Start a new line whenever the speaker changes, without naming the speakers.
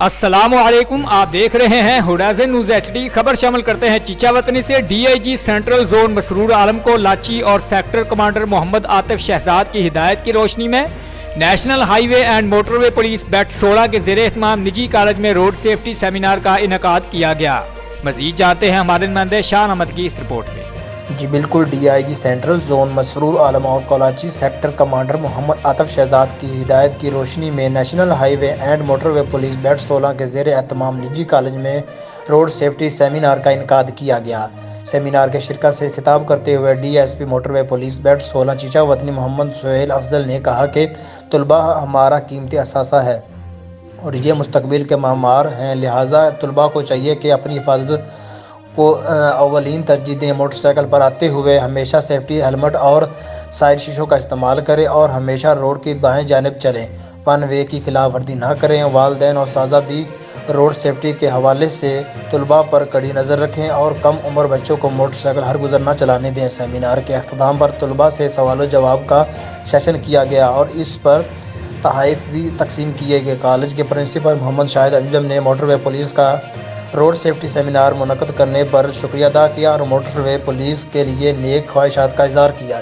السلام علیکم، آپ دیکھ رہے ہیں ہوڈازن نیوز HD۔ خبر شامل کرتے ہیں چیچا وطنی سے۔ DIG سینٹرل زون مسرور عالم کو لاچی اور سیکٹر کمانڈر محمد عاطف شہزاد کی ہدایت کی روشنی میں national highway and motorway police beat 16 کے زیر اہتمام نجی کالج میں روڈ سیفٹی سیمینار کا انعقاد کیا گیا۔ مزید جانتے ہیں ہمارے نمائندے شاہ احمد کی اس رپورٹ میں۔
جی بالکل، DIG central zone Masroor Alam اور کراچی سیکٹر کمانڈر محمد عاطف شہزاد کی ہدایت کی روشنی میں national highway and motorway police beat 16 کے زیر اہتمام نجی کالج میں روڈ سیفٹی سیمینار کا انعقاد کیا گیا۔ سیمینار کے شرکت سے خطاب کرتے ہوئے DSP موٹر وے پولیس بیٹ 16 چیچا وطنی محمد سہیل افضل نے کہا کہ طلباء ہمارا قیمتی اثاثہ ہے اور یہ مستقبل کے معمار ہیں، لہٰذا طلباء کو چاہیے کہ اپنی حفاظت کو اولین ترجیح دیں۔ موٹر سائیکل پر آتے ہوئے ہمیشہ سیفٹی ہیلمٹ اور سائیڈ شیشوں کا استعمال کریں اور ہمیشہ روڈ کی بائیں جانب چلیں، ون وے کی خلاف ورزی نہ کریں۔ والدین اور اساتذہ بھی روڈ سیفٹی کے حوالے سے طلباء پر کڑی نظر رکھیں اور کم عمر بچوں کو موٹر سائیکل ہر گزر نہ چلانے دیں۔ سیمینار کے اختتام پر طلباء سے سوال و جواب کا سیشن کیا گیا اور اس پر تحائف بھی تقسیم کیے گئے۔ کالج کے پرنسپل محمد شاہد انجم نے موٹر وے پولیس کا روڈ سیفٹی سیمینار منعقد کرنے پر شکریہ ادا کیا اور موٹر وے پولیس کے لیے نیک خواہشات کا اظہار کیا۔